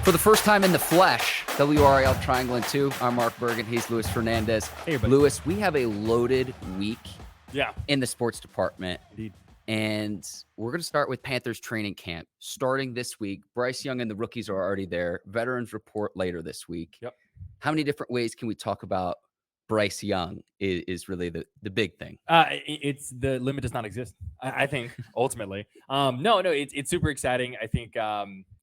For the first time in the flesh, WRAL Triangle and 2. I'm Mark Bergen. He's Luis Fernandez. Hey, everybody. Luis, we have a loaded week Yeah, in the sports department. indeed. And we're going to start with Panthers training camp. Starting this week, Bryce Young and the rookies are already there. Veterans report later this week. Yep. How many different ways can we talk about Bryce Young is really the big thing? It's the limit does not exist. I think ultimately. No, it's super exciting. I think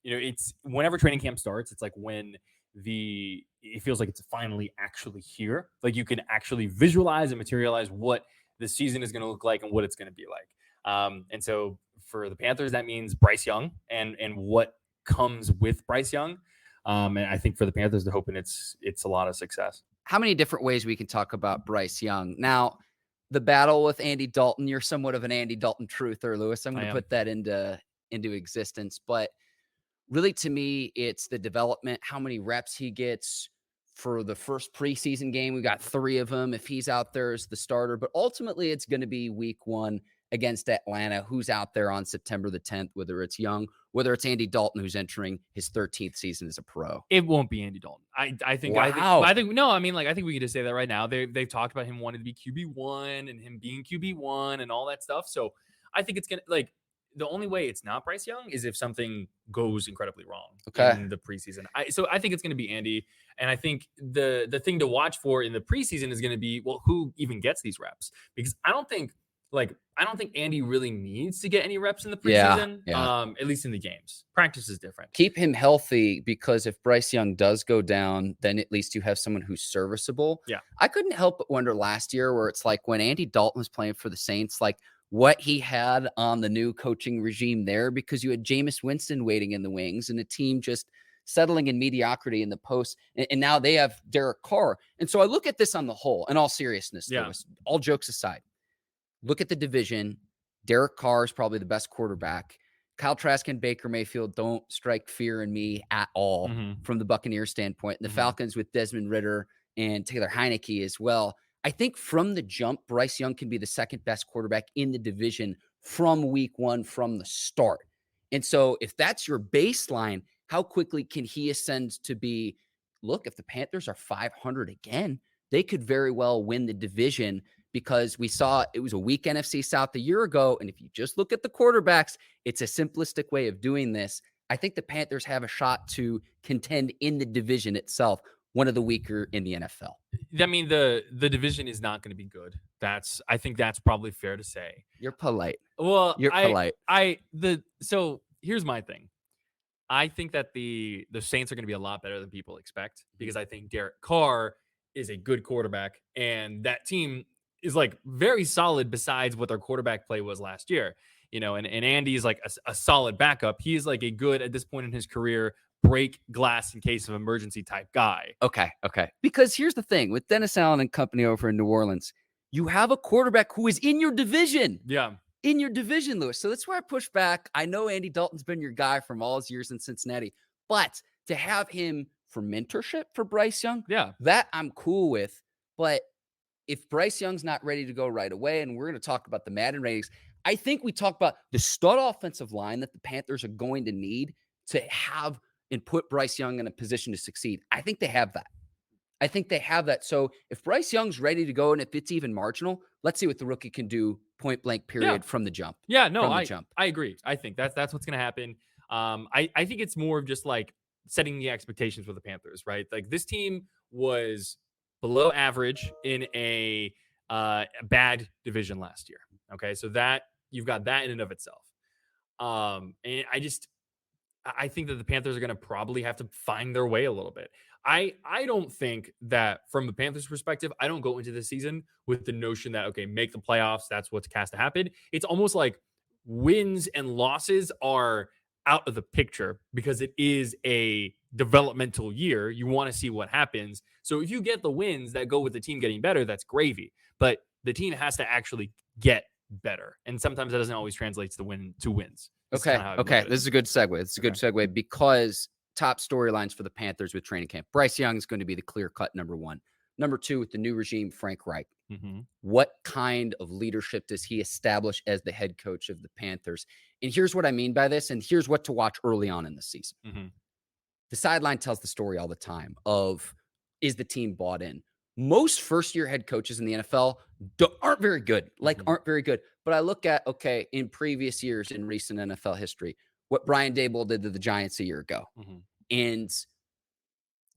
it's whenever training camp starts, it's like when it feels like it's finally actually here. Like you can actually visualize and materialize what the season is going to look like and what it's going to be like. And so for the Panthers, that means Bryce Young and what comes with Bryce Young. And I think for the Panthers, they're hoping it's a lot of success. How many different ways we can talk about Bryce Young? Now, the battle with Andy Dalton, you're somewhat of an Andy Dalton truther, Lewis. I'm going to put that into existence. But really, to me, it's the development, how many reps he gets for the first preseason game. We got 3 of them. If he's out there as the starter, but ultimately it's going to be week 1 against Atlanta. Who's out there on September the 10th, whether it's Young, whether it's Andy Dalton, who's entering his 13th season as a pro. It won't be Andy Dalton. I think we can just say that right now. They've talked about him wanting to be QB1 and him being QB1 and all that stuff. So I think it's going to the only way it's not Bryce Young is if something goes incredibly wrong in the preseason. So I think it's going to be Andy. And I think the thing to watch for in the preseason is going to be, well, who even gets these reps? Because I don't think Andy really needs to get any reps in the preseason, at least in the games. Practice is different. Keep him healthy, because if Bryce Young does go down, then at least you have someone who's serviceable. Yeah. I couldn't help but wonder last year where it's like when Andy Dalton was playing for the Saints, like what he had on the new coaching regime there, because you had Jameis Winston waiting in the wings and a team just settling in mediocrity in the post. And now they have Derek Carr. And so I look at this on the whole, in all seriousness, Lewis, all jokes aside. Look at the division. Derek Carr is probably the best quarterback. Kyle Trask and Baker Mayfield don't strike fear in me at all from the Buccaneers standpoint. And the Falcons with Desmond Ridder and Taylor Heineke as well. I think from the jump, Bryce Young can be the second best quarterback in the division from week 1, from the start. And so if that's your baseline, how quickly can he ascend to be, look, if the Panthers are 500 again, they could very well win the division, because we saw it was a weak NFC South a year ago. And if you just look at the quarterbacks, it's a simplistic way of doing this. I think the Panthers have a shot to contend in the division itself, one of the weaker in the NFL. I mean, the division is not going to be good. I think that's probably fair to say. You're polite. Well, you're polite. So here's my thing. I think that the Saints are going to be a lot better than people expect, because I think Derek Carr is a good quarterback, and that team is like very solid besides what their quarterback play was last year, and Andy is like a solid backup. He's like a good, at this point in his career, break glass in case of emergency type guy. Okay. Because here's the thing with Dennis Allen and company over in New Orleans, you have a quarterback who is in your division. Yeah. In your division, Lewis. So that's where I push back. I know Andy Dalton's been your guy from all his years in Cincinnati, but to have him for mentorship for Bryce Young, that I'm cool with. But if Bryce Young's not ready to go right away, and we're going to talk about the Madden ratings, I think we talk about the stud offensive line that the Panthers are going to need to have and put Bryce Young in a position to succeed. I think they have that. So if Bryce Young's ready to go, and if it's even marginal, let's see what the rookie can do point blank period from the jump. Yeah, no, I agree. I think that's what's going to happen. I think it's more of just like setting the expectations for the Panthers, right? Like this team was below average in a bad division last year. Okay. So that you've got that in and of itself. And I think that the Panthers are going to probably have to find their way a little bit. I don't think that from the Panthers perspective, I don't go into the season with the notion that, okay, make the playoffs. That's what's cast to happen. It's almost like wins and losses are out of the picture because it is a developmental year. You want to see what happens. So if you get the wins that go with the team getting better, that's gravy. But the team has to actually get better. And sometimes that doesn't always translate to wins. Okay. This is a good segue. Because top storylines for the Panthers with training camp. Bryce Young is going to be the clear-cut number 1. Number 2, with the new regime, Frank Reich. What kind of leadership does he establish as the head coach of the Panthers? And here's what I mean by this, and here's what to watch early on in the season. the sideline tells the story all the time of, is the team bought in? Most first-year head coaches in the NFL aren't very good, aren't very good. But I look at, okay, in previous years in recent NFL history, what Brian Daboll did to the Giants a year ago. And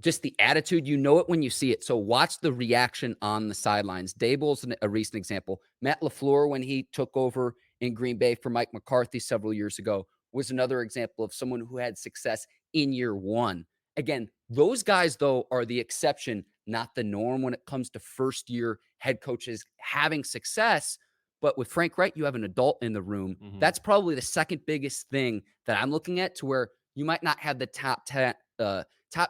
just the attitude, you know it when you see it. So watch the reaction on the sidelines. Daboll's a recent example. Matt LaFleur, when he took over in Green Bay for Mike McCarthy several years ago, was another example of someone who had success in year one. Again, those guys, though, are the exception, not the norm when it comes to first-year head coaches having success. But with Frank Reich, you have an adult in the room. That's probably the second biggest thing that I'm looking at, to where you might not have the top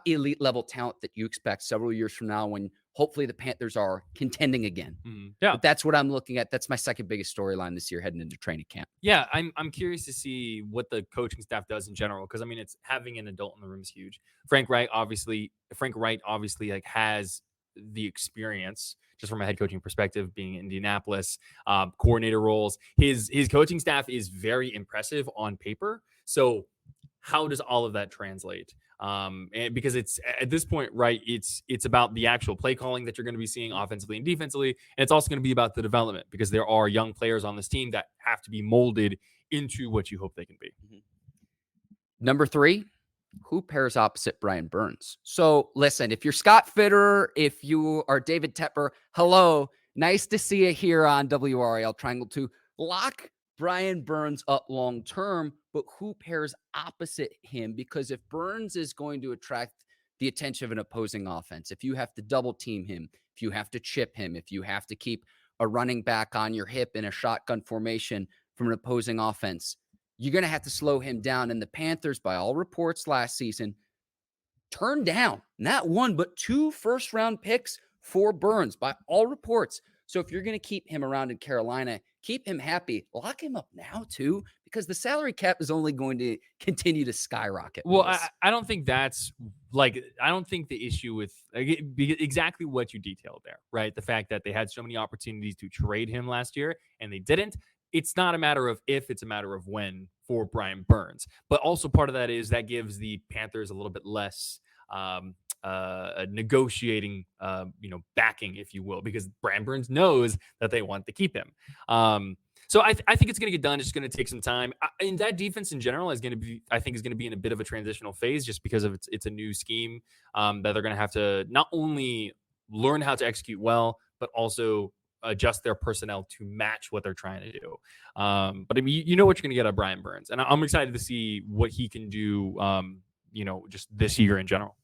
elite level talent that you expect several years from now when hopefully the Panthers are contending again. Yeah. But that's what I'm looking at. That's my second biggest storyline this year heading into training camp. Yeah, I'm curious to see what the coaching staff does in general, because I mean, it's having an adult in the room is huge. Frank Reich obviously like has the experience just from a head coaching perspective, being in Indianapolis, coordinator roles. His coaching staff is very impressive on paper. So how does all of that translate? And because it's at this point, right, it's about the actual play calling that you're going to be seeing offensively and defensively. And it's also going to be about the development, because there are young players on this team that have to be molded into what you hope they can be. Number 3, who pairs opposite Brian Burns? So listen, if you're Scott Fitter, if you are David Tepper, hello, nice to see you here on WRAL Triangle 2. Lock Brian Burns up long term, but who pairs opposite him? Because if Burns is going to attract the attention of an opposing offense, if you have to double team him, if you have to chip him, if you have to keep a running back on your hip in a shotgun formation from an opposing offense, you're going to have to slow him down. And the Panthers, by all reports last season, turned down not 1, but 2 first-round picks for Burns, by all reports. So if you're going to keep him around in Carolina, keep him happy, lock him up now too, because the salary cap is only going to continue to skyrocket. Well, I don't think that's I don't think the issue with exactly what you detailed there, right? The fact that they had so many opportunities to trade him last year and they didn't. It's not a matter of if, it's a matter of when for Brian Burns. But also part of that is that gives the Panthers a little bit less negotiating, backing, if you will, because Brian Burns knows that they want to keep him. So I think it's going to get done. It's going to take some time. And that defense in general is going to be in a bit of a transitional phase, just because of it's a new scheme that they're going to have to not only learn how to execute well, but also adjust their personnel to match what they're trying to do. But I mean, you know what you're going to get out of Brian Burns, and I'm excited to see what he can do. Just this year in general.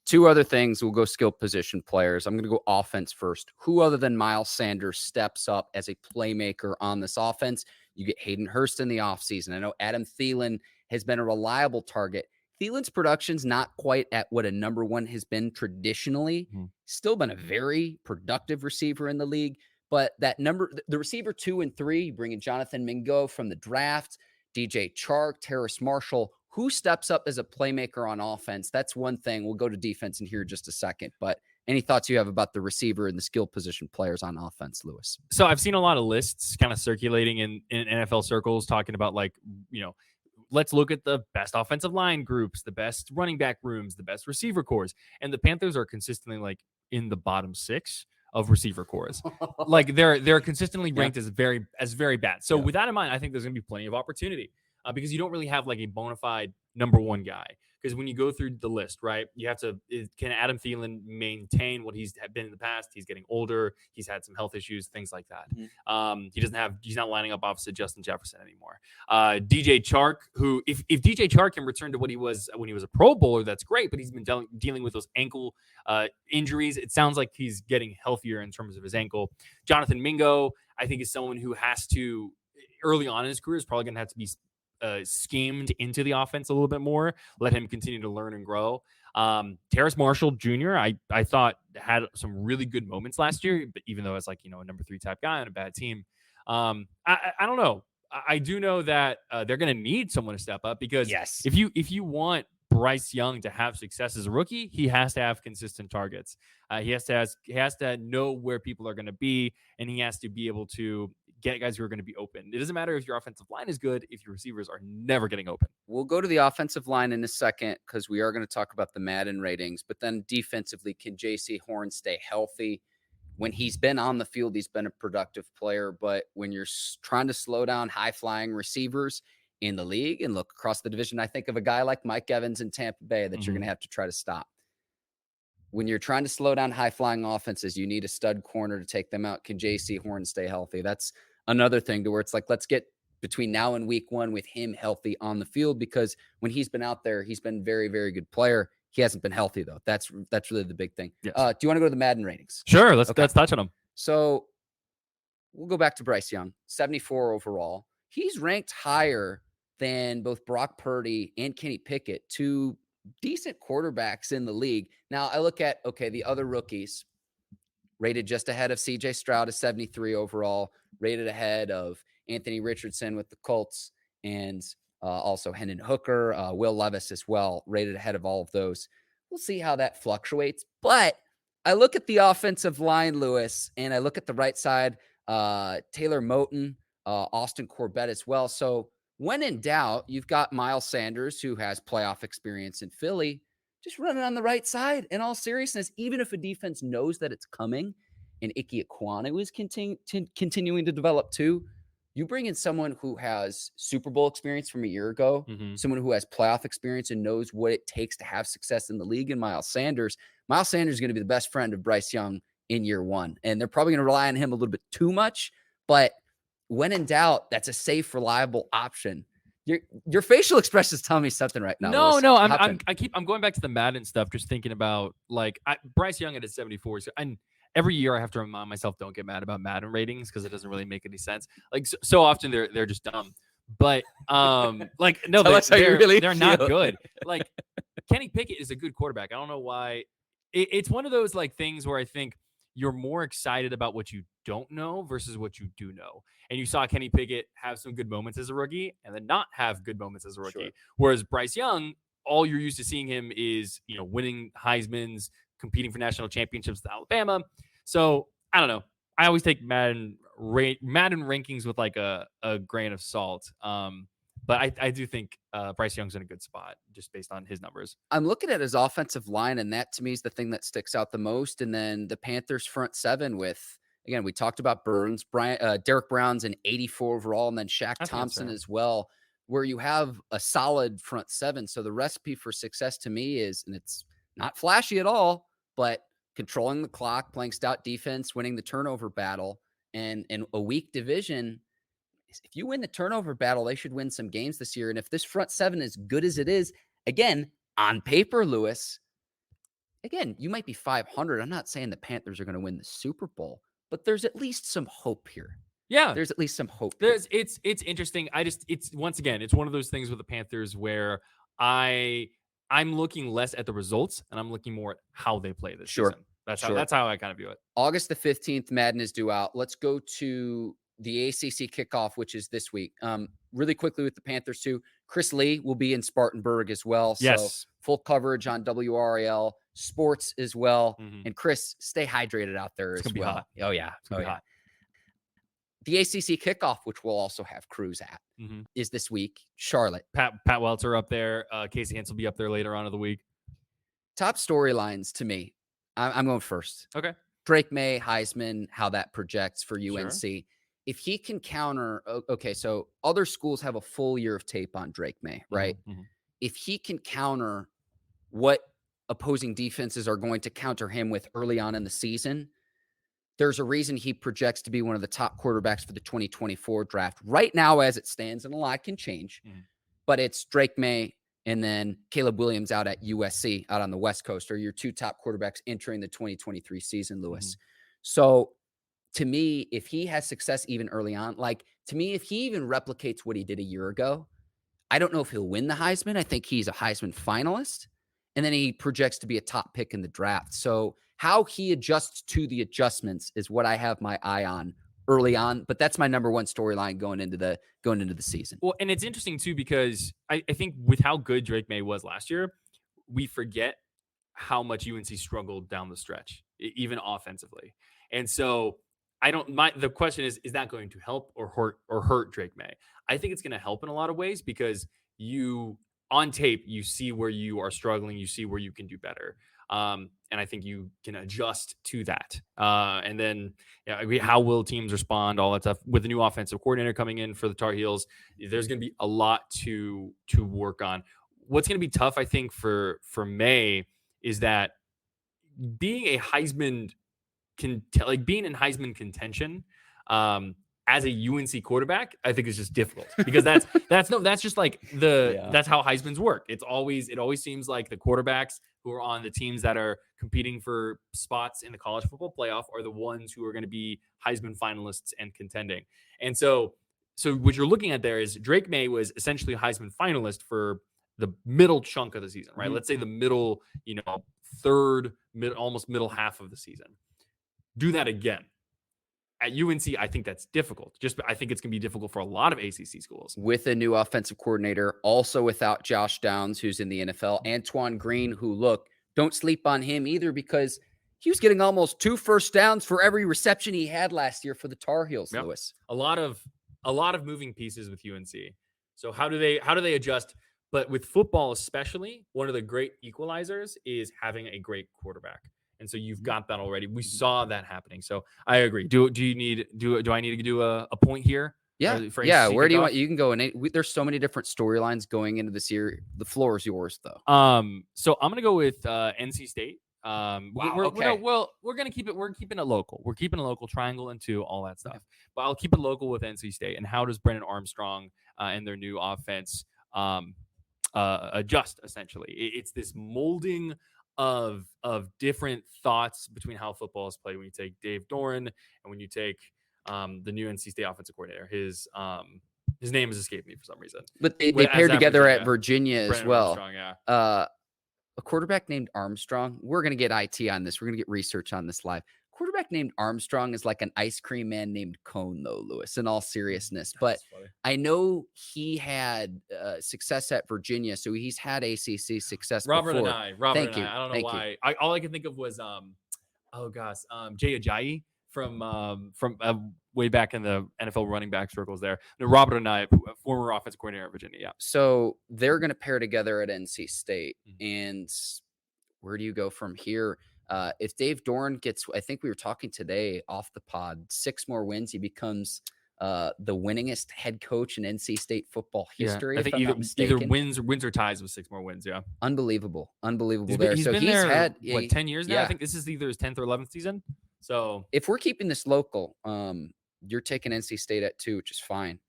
2 other things. We'll go skill position players. I'm going to go offense first. Who other than Miles Sanders steps up as a playmaker on this offense? You get Hayden Hurst in the offseason. I know Adam Thielen has been a reliable target. Thielen's production's not quite at what a number 1 has been traditionally. Still been a very productive receiver in the league. But that number, the receiver 2 and 3, you bring in Jonathan Mingo from the draft, DJ Chark, Terrace Marshall. Who steps up as a playmaker on offense? That's one thing. We'll go to defense in here in just a second. But any thoughts you have about the receiver and the skill position players on offense, Lewis? So I've seen a lot of lists kind of circulating in NFL circles talking about let's look at the best offensive line groups, the best running back rooms, the best receiver cores. And the Panthers are consistently in the bottom 6 of receiver cores. They're consistently ranked as very bad. So with that in mind, I think there's going to be plenty of opportunity. Because you don't really have a bona fide number 1 guy. Because when you go through the list, right, you have to, can Adam Thielen maintain what he's been in the past? He's getting older. He's had some health issues, things like that. He's not lining up opposite Justin Jefferson anymore. DJ Chark, who, if DJ Chark can return to what he was when he was a Pro Bowler, that's great. But he's been dealing with those ankle injuries. It sounds like he's getting healthier in terms of his ankle. Jonathan Mingo, I think, is someone who has to, early on in his career, is probably going to have to be schemed into the offense a little bit more, let him continue to learn and grow. Terrace Marshall Jr., I thought had some really good moments last year, but even though it's a number 3 type guy on a bad team, I don't know. I do know that they're going to need someone to step up, because if you want Bryce Young to have success as a rookie, he has to have consistent targets. He has to know where people are going to be, and he has to be able to get guys who are going to be open. It doesn't matter if your offensive line is good if your receivers are never getting open. We'll go to the offensive line in a second because we are going to talk about the Madden ratings. But then defensively, can Jaycee Horn stay healthy? When he's been on the field, he's been a productive player. But when you're trying to slow down high-flying receivers in the league and look across the division, I think of a guy like Mike Evans in Tampa Bay that you're going to have to try to stop. When you're trying to slow down high-flying offenses, you need a stud corner to take them out. Can Jaycee Horn stay healthy? That's another thing to where it's like, let's get between now and week 1 with him healthy on the field, because when he's been out there, he's been very, very good player. He hasn't been healthy, though. That's really the big thing. Yes. Do you want to go to the Madden ratings? Sure. Let's touch on them. So we'll go back to Bryce Young, 74 overall. He's ranked higher than both Brock Purdy and Kenny Pickett, two decent quarterbacks in the league. Now I look at, the other rookies rated just ahead of CJ Stroud at 73 overall, rated ahead of Anthony Richardson with the Colts, and also Hendon Hooker, Will Levis as well, rated ahead of all of those. We'll see how that fluctuates. But I look at the offensive line, Lewis, and I look at the right side, Taylor Moton, Austin Corbett as well. So when in doubt, you've got Miles Sanders, who has playoff experience in Philly, just running on the right side. In all seriousness, even if a defense knows that it's coming and Ike Ekwonu is continuing to develop too, you bring in someone who has Super Bowl experience from a year ago, someone who has playoff experience and knows what it takes to have success in the league, and Miles Sanders. Miles Sanders is going to be the best friend of Bryce Young in year 1. And they're probably going to rely on him a little bit too much, but when in doubt, that's a safe, reliable option. Your facial expressions tell me something right now. No, I'm going back to the Madden stuff, just thinking about Bryce Young at his 74. And every year I have to remind myself, don't get mad about Madden ratings because it doesn't really make any sense. So often they're just dumb. But no, they're not good. Like Kenny Pickett is a good quarterback. I don't know why. It's one of those things where I think you're more excited about what you don't know versus what you do know. And you saw Kenny Pickett have some good moments as a rookie and then not have good moments as a rookie. Sure. Whereas Bryce Young, all you're used to seeing him is, winning Heismans, competing for national championships with Alabama. So I don't know. I always take Madden rankings with a grain of salt. But I do think Bryce Young's in a good spot just based on his numbers. I'm looking at his offensive line, and that to me is the thing that sticks out the most. And then the Panthers front seven with, again, we talked about Burns, Derek Brown's an 84 overall, and then Shaq Thompson as well, where you have a solid front seven. So the recipe for success to me is, and it's not flashy at all, but controlling the clock, playing stout defense, winning the turnover battle, and in a weak division. If you win the turnover battle, they should win some games this year. And if this front seven is good as it is, again, on paper, Lewis, again, you might be 500. I'm not saying the Panthers are going to win the Super Bowl, but there's at least some hope here. Yeah. There's at least some hope. It's interesting. It's once again, it's one of those things with the Panthers where I'm looking less at the results and I'm looking more at how they play this season. That's how I kind of view it. August the 15th, Madden is due out. Let's go to the ACC Kickoff, which is this week. Really quickly with the Panthers too. Chris Lee will be in Spartanburg as well. Yes. So full coverage on WRAL Sports as well. And Chris, stay hydrated out there as well. Be hot. Oh yeah. It's gonna be hot. The ACC Kickoff, which we'll also have Cruz at, is this week. Charlotte. Pat Welter up there. Casey Hintz will be up there later on in the week. Top storylines to me. I'm going first. Okay. Drake Maye, Heisman, how that projects for UNC. Sure. If he can counter, so other schools have a full year of tape on Drake Maye, right? If he can counter what opposing defenses are going to counter him with early on in the season, there's a reason he projects to be one of the top quarterbacks for the 2024 draft. Right now, as it stands, and a lot can change, but it's Drake Maye and then Caleb Williams out at USC, out on the West Coast, are your two top quarterbacks entering the 2023 season, Lewis. So to me, if he has success even early on, if he even replicates what he did a year ago, I don't know if he'll win the Heisman. I think he's a Heisman finalist, and then he projects to be a top pick in the draft. So how he adjusts to the adjustments is what I have my eye on early on, but that's my number one storyline going into the season. Well, and it's interesting too, because I think with how good Drake Maye was last year, we forget how much UNC struggled down the stretch, even offensively. And so The question is that going to help or hurt Drake Maye? I think it's going to help in a lot of ways because on tape, you see where you are struggling, you see where you can do better. And I think you can adjust to that. And then how will teams respond, all that stuff. With the new offensive coordinator coming in for the Tar Heels, there's going to be a lot to work on. What's going to be tough, I think, for Maye is that being a Heisman being in Heisman contention as a UNC quarterback, I think is just difficult because that's just like that's how Heisman's work. It always seems like the quarterbacks who are on the teams that are competing for spots in the college football playoff are the ones who are going to be Heisman finalists and contending. And so what you're looking at there is Drake Maye was essentially a Heisman finalist for the middle chunk of the season, right? Mm-hmm. Let's say the middle, almost middle half of the season. Do that again. At UNC, I think that's difficult. I think it's going to be difficult for a lot of ACC schools. With a new offensive coordinator, also without Josh Downs, who's in the NFL, Antoine Green, who, don't sleep on him either because he was getting almost 2 first downs for every reception he had last year for the Tar Heels, yep. Lewis. A lot of moving pieces with UNC. So how do they adjust? But with football especially, one of the great equalizers is having a great quarterback. And so you've got that already. We saw that happening. So I agree. Do I need to do a point here? Yeah. Yeah. Where do you want? You can go there's so many different storylines going into this year. The floor is yours, though. So I'm gonna go with NC State. Okay. We're gonna keep it. We're keeping it local. We're keeping a local triangle into all that stuff. Okay. But I'll keep it local with NC State. And how does Brennan Armstrong and their new offense adjust? Essentially, it's this molding of different thoughts between how football is played when you take Dave Doran and when you take the new NC State offensive coordinator. His name has escaped me for some reason. But they paired together at Virginia as well. Armstrong, yeah. A quarterback named Armstrong. We're going to get IT on this. We're going to get research on this live. Quarterback named Armstrong is like an ice cream man named Cone, though, Lewis, in all seriousness. But I know he had success at Virginia, so he's had ACC success Robert before. I don't know why. All I can think of was Jay Ajayi from way back in the NFL running back circles there. Robert and I, former offensive coordinator at Virginia, yeah. So they're going to pair together at NC State. Mm-hmm. And where do you go from here? If Dave Doran gets, I think we were talking today off the pod, 6 more wins, he becomes the winningest head coach in NC State football history. Yeah, I think either wins or ties with 6 more wins. Yeah, unbelievable He's there. He's had 10 years now. Yeah. I think this is either his 10th or 11th season. So if we're keeping this local, you're taking NC State at 2, which is fine.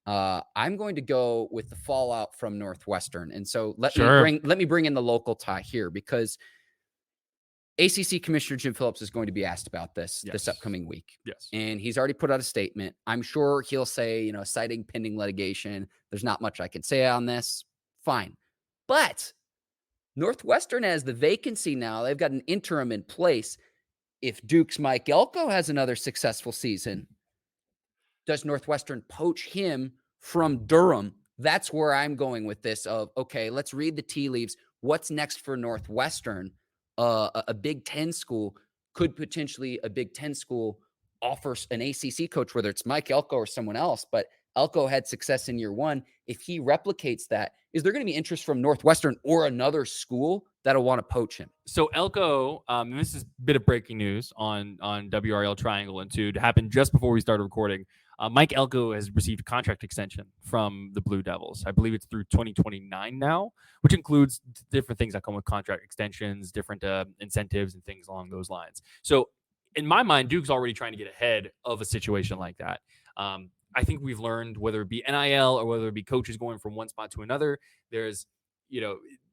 I'm going to go with the fallout from Northwestern, and so let me bring in the local tie here because ACC Commissioner Jim Phillips is going to be asked about this upcoming week. Yes. And he's already put out a statement. I'm sure he'll say, citing pending litigation, there's not much I can say on this. Fine. But Northwestern has the vacancy now. They've got an interim in place. If Duke's Mike Elko has another successful season, does Northwestern poach him from Durham? That's where I'm going with this of, okay, let's read the tea leaves. What's next for Northwestern? A Big Ten school could potentially offer an ACC coach, whether it's Mike Elko or someone else, but Elko had success in year 1. If he replicates that, is there going to be interest from Northwestern or another school that'll want to poach him? So Elko, and this is a bit of breaking news on WRAL Triangle and 2 to happen just before we started recording. Mike Elko has received a contract extension from the Blue Devils. I believe it's through 2029 now, which includes different things that come with contract extensions, different incentives and things along those lines. So in my mind, Duke's already trying to get ahead of a situation like that. I think we've learned, whether it be NIL or whether it be coaches going from one spot to another, there's,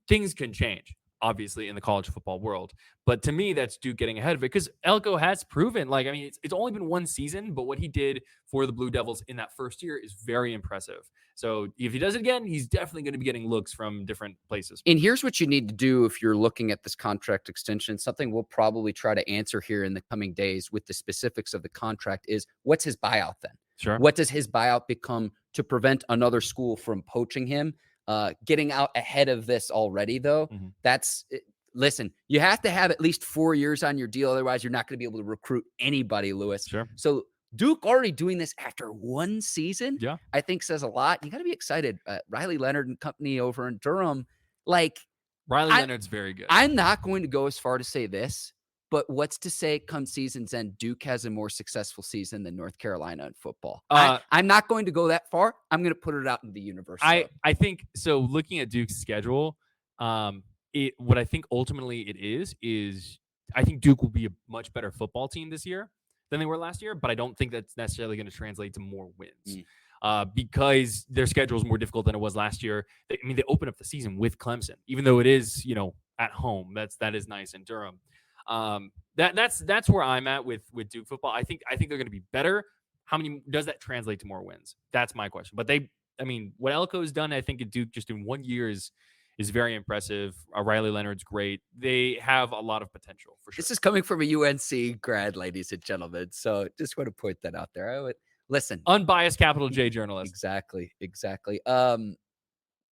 things can change, obviously, in the college football world. But to me, that's Duke getting ahead of it because Elko has proven, it's only been 1 season, but what he did for the Blue Devils in that first year is very impressive. So if he does it again, he's definitely going to be getting looks from different places. And here's what you need to do if you're looking at this contract extension. Something we'll probably try to answer here in the coming days with the specifics of the contract is, what's his buyout then? Sure. What does his buyout become to prevent another school from poaching him? Getting out ahead of this already, though, listen, you have to have at least 4 years on your deal. Otherwise, you're not going to be able to recruit anybody, Lewis. Sure. So Duke already doing this after one season, Yeah. I think says a lot. You got to be excited. Riley Leonard and company over in Durham, like Riley Leonard's very good. I'm not going to go as far to say this, but what's to say come season's end, Duke has a more successful season than North Carolina in football? I'm not going to go that far. I'm going to put it out in the universe. I think so. Looking at Duke's schedule, what I think ultimately it is I think Duke will be a much better football team this year than they were last year, but I don't think that's necessarily going to translate to more wins. Because their schedule is more difficult than it was last year. They open up the season with Clemson, even though it is, at home. That is nice in Durham. That's where I'm at with Duke football. I think they're going to be better. How many does that translate to more wins? That's my question. But what Elko has done, I think at Duke just in 1 year is very impressive. Riley Leonard's great. They have a lot of potential for sure. This is coming from a UNC grad, ladies and gentlemen. So just want to point that out there. Listen, unbiased capital J journalist. Exactly.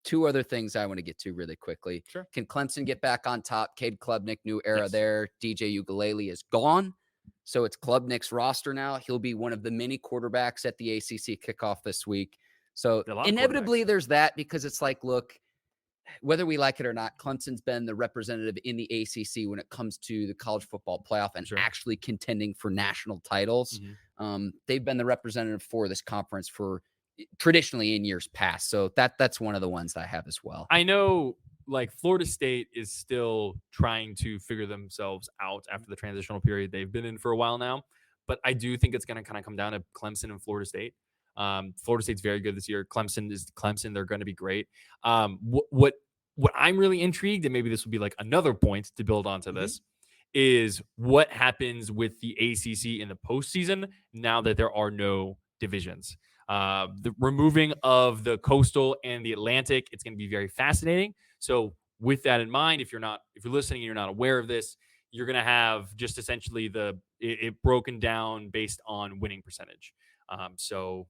Two other things I want to get to really quickly. Sure. Can Clemson get back on top? Cade Klubnik, new era there. DJ Ukulele is gone. So it's Klubnik's roster now. He'll be one of the many quarterbacks at the ACC kickoff this week. So inevitably there's that, because it's like, look, whether we like it or not, Clemson's been the representative in the ACC when it comes to the college football playoff and actually contending for national titles. They've been the representative for this conference for traditionally in years past. So that's one of the ones that I have as well. I know Florida State is still trying to figure themselves out after the transitional period they've been in for a while now. But I do think it's going to kind of come down to Clemson and Florida State. Florida State's very good this year. Clemson is Clemson. They're going to be great. What I'm really intrigued, and maybe this will be another point to build onto this, is what happens with the ACC in the postseason now that there are no divisions. The removing of the Coastal and the Atlantic, it's going to be very fascinating. So with that in mind, if you're listening and you're not aware of this, you're going to have just essentially it broken down based on winning percentage. So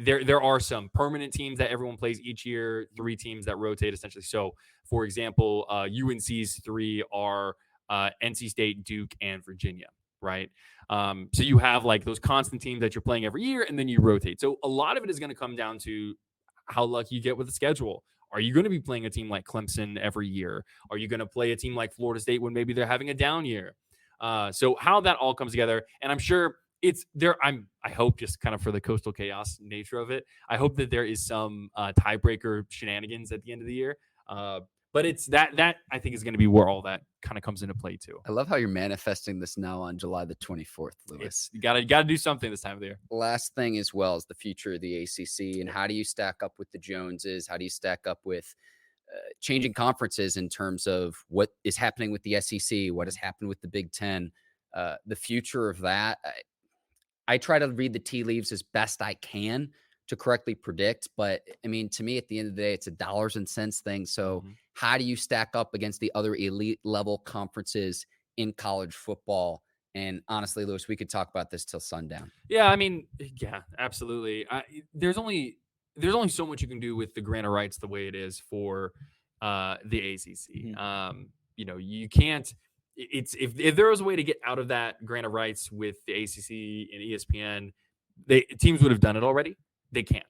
there are some permanent teams that everyone plays each year, 3 teams that rotate essentially. So, for example, UNC's 3 are NC State, Duke, and Virginia, right? So you have those constant teams that you're playing every year, and then you rotate. So a lot of it is going to come down to how lucky you get with the schedule. Are you going to be playing a team like Clemson every year? Are you going to play a team like Florida State when maybe they're having a down year? So how that all comes together, and I'm sure it's there. I hope, just kind of for the coastal chaos nature of it, I hope that there is some tiebreaker shenanigans at the end of the year. But it's that I think is going to be where all that kind of comes into play too. I love how you're manifesting this now on July the 24th, Lewis. You gotta do something this time of the year. Last thing as well is the future of the ACC, and how do you stack up with the Joneses? How do you stack up with changing conferences in terms of what is happening with the SEC, what has happened with the Big Ten, the future of that? I try to read the tea leaves as best I can to correctly predict. But to me, at the end of the day, it's a dollars and cents thing. So how do you stack up against the other elite level conferences in college football? And honestly, Lewis, we could talk about this till sundown. Yeah, yeah, absolutely. There's only so much you can do with the grant of rights the way it is for the ACC. You can't. It's if there was a way to get out of that grant of rights with the ACC and ESPN, teams would have done it already. They can't.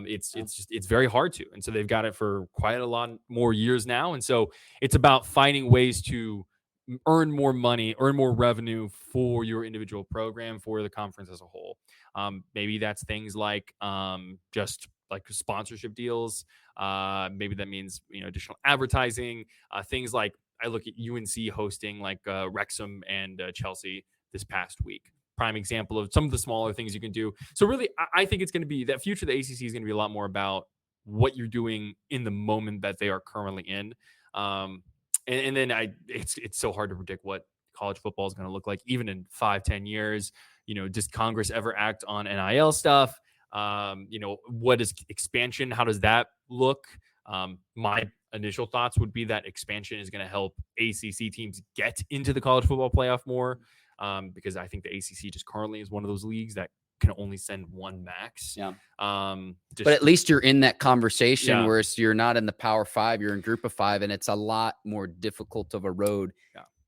It's very hard to, and so they've got it for quite a lot more years now. And so it's about finding ways to earn more money, earn more revenue for your individual program, for the conference as a whole. Maybe that's things like just like sponsorship deals. Maybe that means additional advertising. Things like I look at UNC hosting Wrexham and Chelsea this past week. Prime example of some of the smaller things you can do. So really, I think it's going to be that future of the ACC is going to be a lot more about what you're doing in the moment that they are currently in. And then it's so hard to predict what college football is going to look like, even in 5-10 years. Does Congress ever act on NIL stuff? What is expansion? How does that look? My initial thoughts would be that expansion is going to help ACC teams get into the college football playoff more. Because I think the ACC just currently is one of those leagues that can only send one max. Yeah. But at least you're in that conversation, Yeah. whereas you're not in the Power 5, you're in Group of 5, and it's a lot more difficult of a road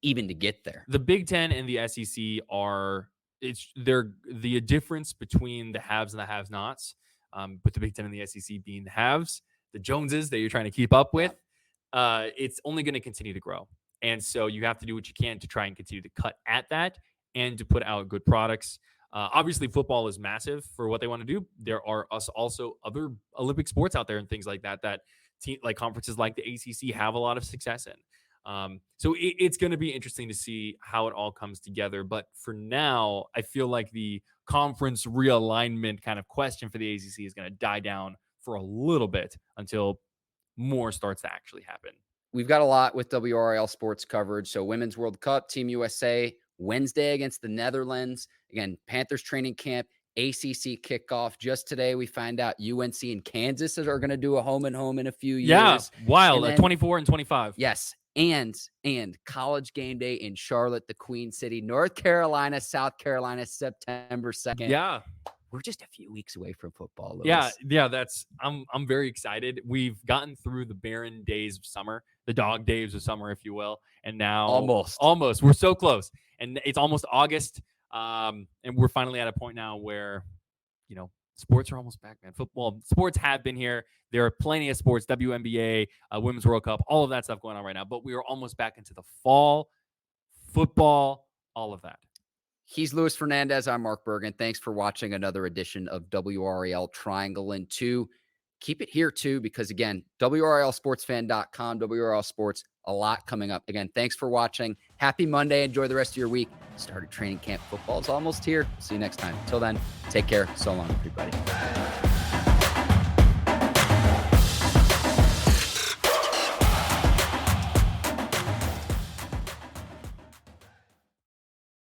even to get there. The Big Ten and the SEC are it's the difference between the haves and the have-nots, with the Big Ten and the SEC being the haves, the Joneses that you're trying to keep up with, it's only going to continue to grow. And so you have to do what you can to try and continue to cut at that and to put out good products. Obviously, football is massive for what they want to do. There are also other Olympic sports out there and things like that like conferences like the ACC have a lot of success in. So it's going to be interesting to see how it all comes together. But for now, I feel like the conference realignment kind of question for the ACC is going to die down for a little bit until more starts to actually happen. We've got a lot with WRAL sports coverage. So Women's World Cup, Team USA, Wednesday against the Netherlands. Again, Panthers training camp, ACC kickoff. Just today, we find out UNC and Kansas are going to do a home and home in a few years. Yeah, wild. Then, 24 and 25. Yes. And college game day in Charlotte, the Queen City, North Carolina, South Carolina, September 2nd. Yeah. We're just a few weeks away from football, Lewis. Yeah, I'm very excited. We've gotten through the barren days of summer, the dog days of summer, if you will, and now almost we're so close, and it's almost August, and we're finally at a point now where, sports are almost back, man. Football sports have been here. There are plenty of sports, WNBA, Women's World Cup, all of that stuff going on right now, but we are almost back into the fall, football, all of that. He's Luis Fernandez. I'm Mark Bergen. Thanks for watching another edition of WRAL Triangle in 2. Keep it here, too, because, again, WRALSportsFan.com, WRAL Sports, a lot coming up. Again, thanks for watching. Happy Monday. Enjoy the rest of your week. Started training camp. Football's almost here. See you next time. Until then, take care. So long, everybody.